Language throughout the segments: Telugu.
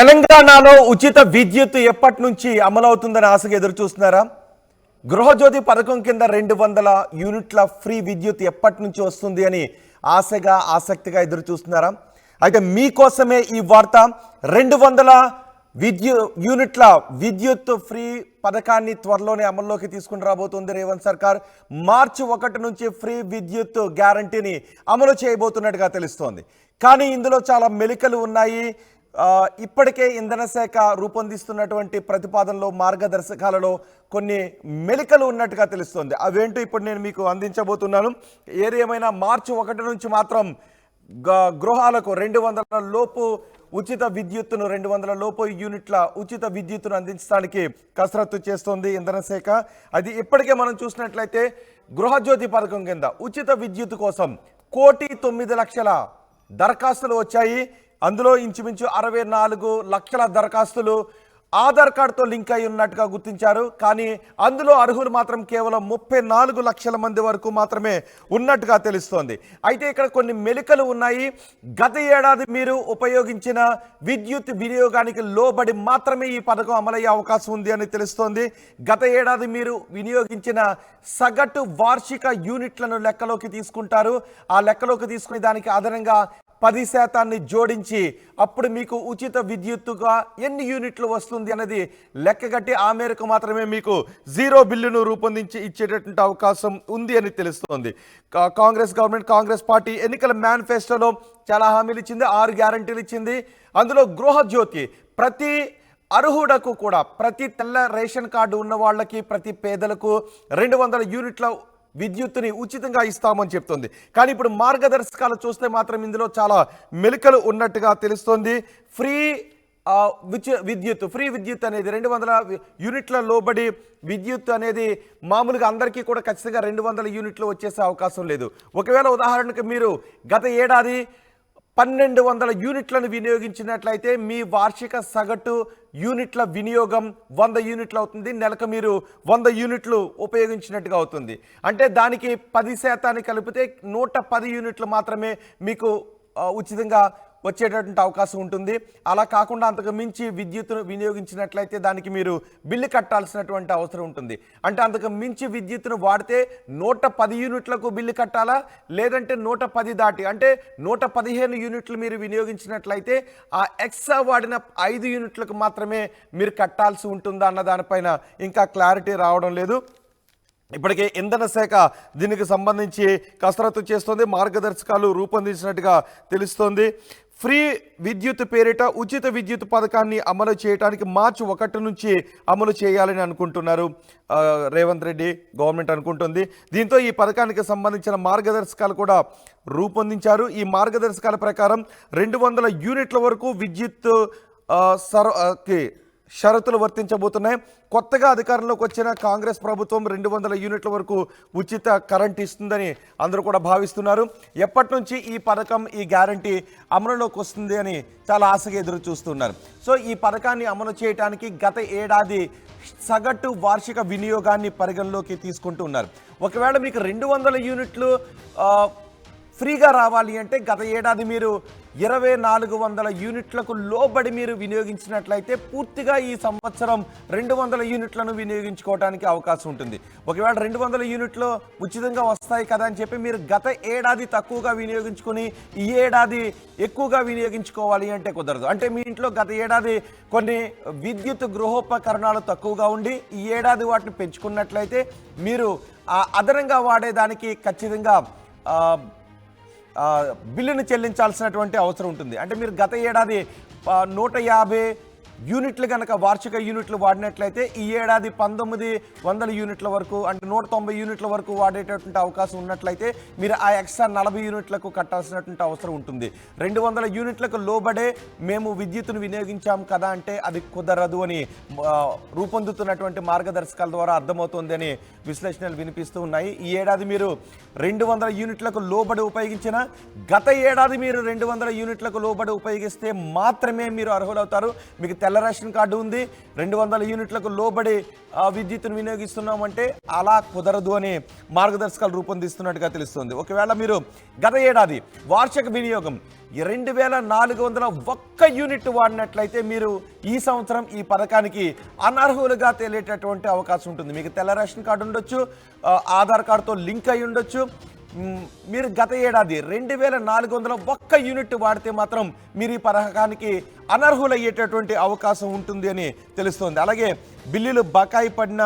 తెలంగాణలో ఉచిత విద్యుత్ ఎప్పటి నుంచి అమలవుతుందని ఆశగా ఎదురు చూస్తున్నారా? గృహజ్యోతి పథకం కింద 200 యూనిట్ల ఫ్రీ విద్యుత్ ఎప్పటి నుంచి వస్తుంది అని ఆశగా ఆసక్తిగా ఎదురు చూస్తున్నారా? అయితే మీకోసమే ఈ వార్త. 200 యూనిట్ల విద్యుత్ ఫ్రీ పథకాన్ని త్వరలోనే అమల్లోకి తీసుకుని రాబోతుంది రేవంత్ సర్కార్. మార్చి 1 నుంచి ఫ్రీ విద్యుత్ గ్యారంటీని అమలు చేయబోతున్నట్టుగా తెలుస్తోంది. కానీ ఇందులో చాలా మెలికలు ఉన్నాయి. ఇప్పటికే ఇంధన శాఖ రూపొందిస్తున్నటువంటి ప్రతిపాదనలో మార్గదర్శకాలలో కొన్ని మెలికలు ఉన్నట్టుగా తెలుస్తోంది. అవేంటో ఇప్పుడు నేను మీకు అందించబోతున్నాను. ఏదేమైనా మార్చి 1 నుంచి మాత్రం గృహాలకు 200 లోపు ఉచిత విద్యుత్తును 200 లోపు యూనిట్ల ఉచిత విద్యుత్తును అందించడానికి కసరత్తు చేస్తోంది ఇంధన శాఖ. అది ఇప్పటికే మనం చూసినట్లయితే గృహజ్యోతి పథకం కింద ఉచిత విద్యుత్ కోసం 1,09,00,000 దరఖాస్తులు వచ్చాయి. అందులో ఇంచుమించు 64 లక్షల దరఖాస్తులు ఆధార్ కార్డుతో లింక్ అయి ఉన్నట్టుగా గుర్తించారు. కానీ అందులో అర్హులు మాత్రం కేవలం 34 లక్షల మంది వరకు మాత్రమే ఉన్నట్టుగా తెలుస్తోంది. అయితే ఇక్కడ కొన్ని మెలికలు ఉన్నాయి. గత ఏడాది మీరు ఉపయోగించిన విద్యుత్ వినియోగానికి లోబడి మాత్రమే ఈ పథకం అమలయ్యే అవకాశం ఉంది అని తెలుస్తోంది. గత ఏడాది మీరు వినియోగించిన సగటు వార్షిక యూనిట్లను లెక్కలోకి తీసుకుంటారు. ఆ లెక్కలోకి తీసుకునే దానికి అదనంగా 10% జోడించి అప్పుడు మీకు ఉచిత విద్యుత్తుగా ఎన్ని యూనిట్లు వస్తుంది అనేది లెక్కగట్టి ఆ మేరకు మాత్రమే మీకు జీరో బిల్లును రూపొందించి ఇచ్చేటటువంటి అవకాశం ఉంది అని తెలుస్తోంది. కాంగ్రెస్ గవర్నమెంట్, కాంగ్రెస్ పార్టీ ఎన్నికల మేనిఫెస్టోలో చాలా హామీలు ఇచ్చింది, 6 గ్యారంటీలు ఇచ్చింది. అందులో గృహజ్యోతి ప్రతి అర్హుడకు కూడా, ప్రతి తెల్ల రేషన్ కార్డు ఉన్న వాళ్ళకి, ప్రతి పేదలకు 200 యూనిట్ల విద్యుత్తుని ఉచితంగా ఇస్తామని చెప్తోంది. కానీ ఇప్పుడు మార్గదర్శకాలు చూస్తే మాత్రం ఇందులో చాలా మెలికలు ఉన్నట్టుగా తెలుస్తోంది. ఫ్రీ విద్యుత్ అనేది 200 యూనిట్ల లోబడి విద్యుత్ అనేది మామూలుగా అందరికీ కూడా ఖచ్చితంగా 200 యూనిట్లు వచ్చేసే అవకాశం లేదు. ఒకవేళ ఉదాహరణకు మీరు గత ఏడాది 1200 యూనిట్లను వినియోగించినట్లయితే మీ వార్షిక సగటు యూనిట్ల వినియోగం 100 యూనిట్లు అవుతుంది. నెలకు మీరు 100 యూనిట్లు ఉపయోగించినట్టుగా అవుతుంది. అంటే దానికి 10% కలిపితే 110 యూనిట్లు మాత్రమే మీకు ఉచితంగా వచ్చేటటువంటి అవకాశం ఉంటుంది. అలా కాకుండా అంతకు మించి విద్యుత్తును వినియోగించినట్లయితే దానికి మీరు బిల్లు కట్టాల్సినటువంటి అవసరం ఉంటుంది. అంటే అంతకు మించి విద్యుత్తును వాడితే 110 యూనిట్లకు బిల్లు కట్టాలా, లేదంటే 110 దాటి అంటే 115 యూనిట్లు మీరు వినియోగించినట్లయితే ఆ ఎక్స్ట్రా వాడిన 5 యూనిట్లకు మాత్రమే మీరు కట్టాల్సి ఉంటుందా అన్న దానిపైన ఇంకా క్లారిటీ రావడం లేదు. ఇప్పటికే ఇంధన శాఖ దీనికి సంబంధించి కసరత్తు చేస్తోంది, మార్గదర్శకాలు రూపొందించినట్టుగా తెలుస్తోంది. ఫ్రీ విద్యుత్ పేరిట ఉచిత విద్యుత్ పథకాన్ని అమలు చేయడానికి మార్చి 1 నుంచి అమలు చేయాలని అనుకుంటున్నారు రేవంత్ రెడ్డి గవర్నమెంట్ అనుకుంటుంది. దీంతో ఈ పథకానికి సంబంధించిన మార్గదర్శకాలు కూడా రూపొందించారు. ఈ మార్గదర్శకాల ప్రకారం 200 యూనిట్ల వరకు విద్యుత్ షరతులు వర్తించబోతున్నాయి. కొత్తగా అధికారంలోకి వచ్చిన కాంగ్రెస్ ప్రభుత్వం 200 యూనిట్ల వరకు ఉచిత కరెంట్ ఇస్తుందని అందరూ కూడా భావిస్తున్నారు. ఎప్పటి నుంచి ఈ పథకం, ఈ గ్యారంటీ అమలులోకి వస్తుంది అని చాలా ఆశగా ఎదురు చూస్తున్నారు. సో ఈ పథకాన్ని అమలు చేయడానికి గత ఏడాది సగటు వార్షిక వినియోగాన్ని పరిగణలోకి తీసుకుంటూ ఉన్నారు. ఒకవేళ మీకు 200 యూనిట్లు ఫ్రీగా రావాలి అంటే గత ఏడాది మీరు 2,400 యూనిట్లకు లోబడి మీరు వినియోగించినట్లయితే పూర్తిగా ఈ సంవత్సరం 200 యూనిట్లను వినియోగించుకోవడానికి అవకాశం ఉంటుంది. ఒకవేళ 200 యూనిట్లు ఉచితంగా వస్తాయి కదా అని చెప్పి మీరు గత ఏడాది తక్కువగా వినియోగించుకొని ఈ ఏడాది ఎక్కువగా వినియోగించుకోవాలి అంటే కుదరదు. అంటే మీ ఇంట్లో గత ఏడాది కొన్ని విద్యుత్ గృహోపకరణాలు తక్కువగా ఉండి ఈ ఏడాది వాటిని పెంచుకున్నట్లయితే మీరు అదనంగా వాడేదానికి ఖచ్చితంగా బిల్లును చెల్లించాల్సినటువంటి అవసరం ఉంటుంది. అంటే మీరు గత ఏడాది 150 యూనిట్లు కనుక వార్షిక యూనిట్లు వాడినట్లయితే ఈ ఏడాది 1900 యూనిట్ల వరకు అంటే 190 యూనిట్ల వరకు వాడేటటువంటి అవకాశం ఉన్నట్లయితే మీరు ఆ ఎక్స్ట్రా 40 యూనిట్లకు కట్టాల్సినటువంటి అవసరం ఉంటుంది. 200 యూనిట్లకు లోబడే మేము విద్యుత్తును వినియోగించాం కదా అంటే అది కుదరదు అని రూపొందుతున్నటువంటి మార్గదర్శకాల ద్వారా అర్థమవుతుంది అని విశ్లేషణలు వినిపిస్తూ ఉన్నాయి. ఈ ఏడాది మీరు 200 యూనిట్లకు లోబడి ఉపయోగించిన, గత ఏడాది మీరు 200 యూనిట్లకు లోబడి ఉపయోగిస్తే మాత్రమే మీరు అర్హులవుతారు. మీకు తెల్ల రేషన్ కార్డు ఉంది, 200 యూనిట్లకు లోబడి విద్యుత్తును వినియోగిస్తున్నామంటే అలా కుదరదు అని మార్గదర్శకాలు రూపొందిస్తున్నట్టుగా తెలుస్తుంది. ఒకవేళ మీరు గత ఏడాది వార్షిక వినియోగం 2401 యూనిట్ వాడినట్లయితే మీరు ఈ సంవత్సరం ఈ పథకానికి అనర్హులుగా తేలేటటువంటి అవకాశం ఉంటుంది. మీకు తెల్ల రేషన్ కార్డు ఉండొచ్చు, ఆధార్ కార్డుతో లింక్ అయి ఉండొచ్చు. మీరు గత ఏడాది 2401 యూనిట్ వాడితే మాత్రం మీరు ఈ పథకానికి అనర్హులయ్యేటటువంటి అవకాశం ఉంటుంది అని తెలుస్తోంది. అలాగే బిల్లులు బకాయి పడిన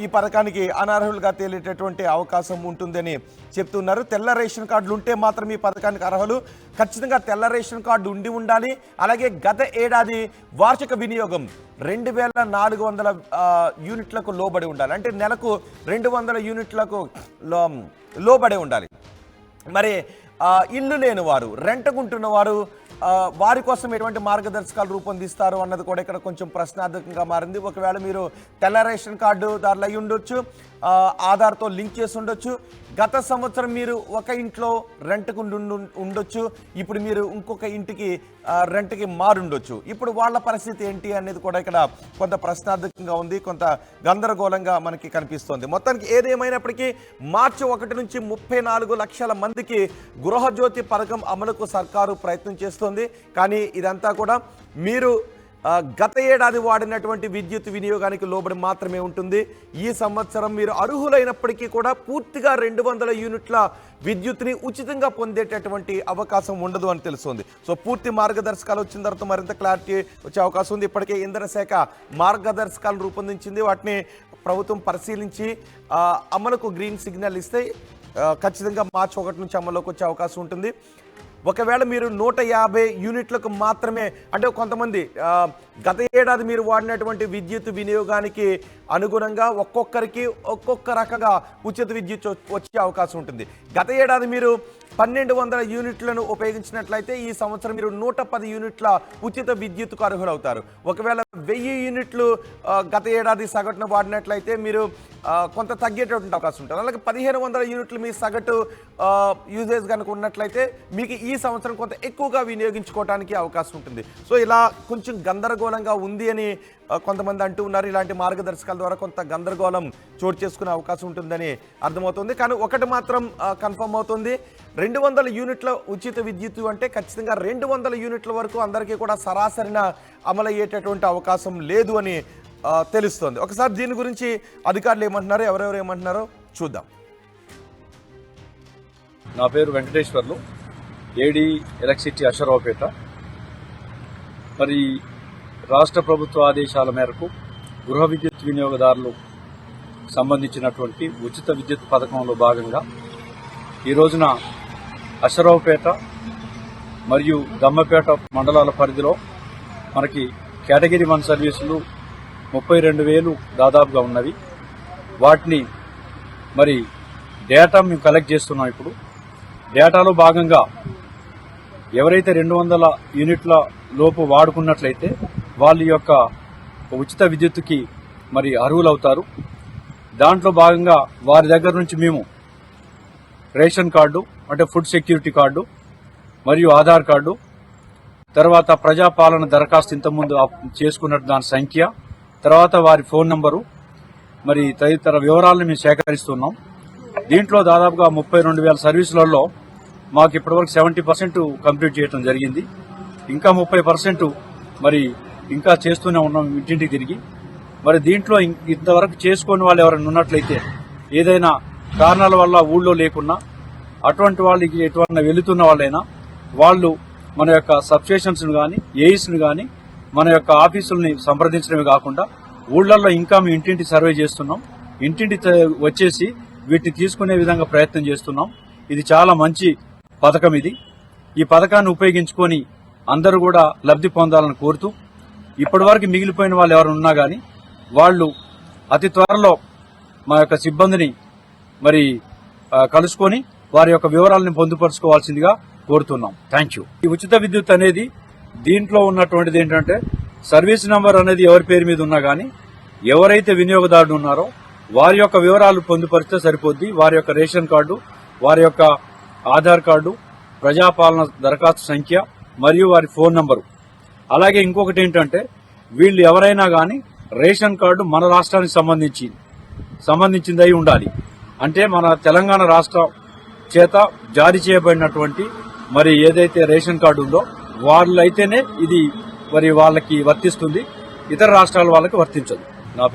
ఈ పథకానికి అనర్హులుగా తేలేటటువంటి అవకాశం ఉంటుందని చెప్తున్నారు. తెల్ల రేషన్ కార్డులు ఉంటే మాత్రం ఈ పథకానికి అర్హులు. ఖచ్చితంగా తెల్ల రేషన్ కార్డు ఉండాలి. అలాగే గత ఏడాది వార్షిక వినియోగం 2400 యూనిట్లకు లోబడి ఉండాలి. అంటే నెలకు 200 యూనిట్లకు లోబడి ఉండాలి. మరి ఇల్లు లేని వారు, రెంట్కుంటున్న వారు, వారి కోసం ఎటువంటి మార్గదర్శకాలు రూపొందిస్తారు అన్నది కూడా ఇక్కడ కొంచెం ప్రశ్నార్థకంగా మారింది. ఒకవేళ మీరు తెల్ల రేషన్ కార్డు దారిలో అయి ఉండొచ్చు, ఆధార్తో లింక్ చేసి ఉండొచ్చు. గత సంవత్సరం మీరు ఒక ఇంట్లో రెంట్కు ఉండొచ్చు, ఇప్పుడు మీరు ఇంకొక ఇంటికి రెంట్కి మారుండొచ్చు. ఇప్పుడు వాళ్ళ పరిస్థితి ఏంటి అనేది కూడా ఇక్కడ కొంత ప్రశ్నార్థకంగా ఉంది, కొంత గందరగోళంగా మనకి కనిపిస్తోంది. మొత్తానికి ఏదేమైనప్పటికీ మార్చి 1 నుంచి 34 లక్షల మందికి గృహజ్యోతి పథకం అమలుకు సర్కారు ప్రయత్నం చేస్తోంది. కానీ ఇదంతా కూడా మీరు గత ఏడాది వాడినటువంటి విద్యుత్ వినియోగానికి లోబడి మాత్రమే ఉంటుంది. ఈ సంవత్సరం మీరు అర్హులైనప్పటికీ కూడా పూర్తిగా 200 యూనిట్ల విద్యుత్ని ఉచితంగా పొందేటటువంటి అవకాశం ఉండదు అని తెలుస్తుంది. సో పూర్తి మార్గదర్శకాలు వచ్చిన తర్వాత మరింత క్లారిటీ వచ్చే అవకాశం ఉంది. ఇప్పటికే ఇంధన శాఖ మార్గదర్శకాలు రూపొందించింది. వాటిని ప్రభుత్వం పరిశీలించి అమలుకు గ్రీన్ సిగ్నల్ ఇస్తే ఖచ్చితంగా మార్చి 1 నుంచి అమల్లోకి వచ్చే అవకాశం ఉంటుంది. ఒకవేళ మీరు 150 యూనిట్లకు మాత్రమే, అంటే కొంతమంది గత ఏడాది మీరు వాడినటువంటి విద్యుత్ వినియోగానికి అనుగుణంగా ఒక్కొక్కరికి ఒక్కొక్క రకంగా ఉచిత విద్యుత్ వచ్చే అవకాశం ఉంటుంది. గత ఏడాది మీరు 1200 యూనిట్లను ఉపయోగించినట్లయితే ఈ సంవత్సరం మీరు 110 యూనిట్ల ఉచిత విద్యుత్కు అర్హులవుతారు. ఒకవేళ 1000 యూనిట్లు గత ఏడాది సగటును వాడినట్లయితే మీరు కొంత తగ్గేటటువంటి అవకాశం ఉంటుంది. అలాగే 1500 యూనిట్లు మీ సగటు యూజేజ్ కనుక ఉన్నట్లయితే మీకు ఈ సంవత్సరం కొంత ఎక్కువగా వినియోగించుకోవడానికి అవకాశం ఉంటుంది. సో ఇలా కొంచెం గందరగోళంగా ఉంది అని కొంతమంది అంటూ ఉన్నారు. ఇలాంటి మార్గదర్శకాల ద్వారా కొంత గందరగోళం చోటు చేసుకునే అవకాశం ఉంటుందని అర్థమవుతుంది. కానీ ఒకటి మాత్రం కన్ఫర్మ్ అవుతుంది, 200 యూనిట్ల ఉచిత విద్యుత్ అంటే ఖచ్చితంగా 200 యూనిట్ల వరకు అందరికీ కూడా సరాసరిన అమలయ్యేటటువంటి అవకాశం లేదు అని తెలుస్తోంది. ఒకసారి దీని గురించి అధికారులు ఏమంటున్నారో, ఎవరెవరు ఏమంటున్నారో చూద్దాం. నా పేరు వెంకటేశ్వర్లు, ఏడీ ఎలక్ట్రిసిటీ అశ్వరావుపేట. మరి రాష్ట్ర ప్రభుత్వ ఆదేశాల మేరకు గృహ విద్యుత్ వినియోగదారులు సంబంధించినటువంటి ఉచిత విద్యుత్ పథకంలో భాగంగా ఈ రోజున అశ్వరావుపేట మరియు దమ్మపేట మండలాల పరిధిలో మనకి కేటగిరీ 1 సర్వీసులు 32,000 దాదాపుగా ఉన్నవి. వాటిని మరి డేటా మేము కలెక్ట్ చేస్తున్నాం. ఇప్పుడు డేటాలో భాగంగా ఎవరైతే 200 యూనిట్ల లోపు వాడుకున్నట్లయితే వాళ్ళ యొక్క ఉచిత విద్యుత్తుకి మరి అర్హులవుతారు. దాంట్లో భాగంగా వారి దగ్గర నుంచి మేము రేషన్ కార్డు, అంటే ఫుడ్ సెక్యూరిటీ కార్డు మరియు ఆధార్ కార్డు, తర్వాత ప్రజాపాలన దరఖాస్తు ఇంతకుముందు చేసుకున్నట్టు దాని సంఖ్య, తర్వాత వారి ఫోన్ నంబరు, మరి తదితర వివరాలను మేము సేకరిస్తున్నాం. దీంట్లో దాదాపుగా 32,000 సర్వీసులలో మాకు ఇప్పటివరకు 70% కంప్లీట్ చేయడం జరిగింది. ఇంకా 30% మరి ఇంకా చేస్తూనే ఉన్నాం ఇంటింటికి తిరిగి. మరి దీంట్లో ఇంతవరకు చేసుకుని వాళ్ళు ఎవరైనా ఉన్నట్లయితే, ఏదైనా కారణాల వల్ల ఊళ్ళో లేకున్నా అటువంటి వాళ్ళకి ఎటువంటి వెళుతున్న వాళ్ళైనా వాళ్ళు మన యొక్క సబ్స్టేషన్స్ను కానీ, ఏఈస్ను కానీ, మన యొక్క ఆఫీసుల్ని సంప్రదించడమే కాకుండా ఊళ్ళల్లో ఇంకా మేము ఇంటింటి సర్వే చేస్తున్నాం. ఇంటింటి వచ్చేసి వీటిని తీసుకునే విధంగా ప్రయత్నం చేస్తున్నాం. ఇది చాలా మంచి పథకం. ఈ పథకాన్ని ఉపయోగించుకొని అందరూ కూడా లబ్ధి పొందాలని కోరుతూ, ఇప్పటివరకు మిగిలిపోయిన వాళ్ళు ఎవరు ఉన్నా కానీ వాళ్ళు అతి త్వరలో మా యొక్క సిబ్బందిని మరి కలుసుకొని వారి యొక్క వివరాలను పొందుపరుచుకోవాల్సిందిగా కోరుతున్నాం. Thank you. ఈ ఉచిత విద్యుత్ అనేది దీంట్లో ఉన్నటువంటిది ఏంటంటే, సర్వీస్ నంబర్ అనేది ఎవరి పేరు మీద ఉన్నా కానీ ఎవరైతే వినియోగదారుడు ఉన్నారో వారి యొక్క వివరాలు పొందుపరిస్తే సరిపోద్ది. వారి యొక్క రేషన్ కార్డు, వారి యొక్క ఆధార్ కార్డు, ప్రజాపాలన దరఖాస్తు సంఖ్య మరియు వారి ఫోన్ నంబరు. అలాగే ఇంకొకటి ఏంటంటే, వీళ్ళు ఎవరైనా కానీ రేషన్ కార్డు మన రాష్ట్రానికి సంబంధించింది అయి ఉండాలి. అంటే మన తెలంగాణ రాష్ట్రం చేత జారీ చేయబడినటువంటి మరి ఏదైతే రేషన్ కార్డు ఉందో వాళ్ళైతేనే ఇది మరి వాళ్ళకి వర్తిస్తుంది, ఇతర రాష్ట్రాల వాళ్ళకి వర్తించదు. నా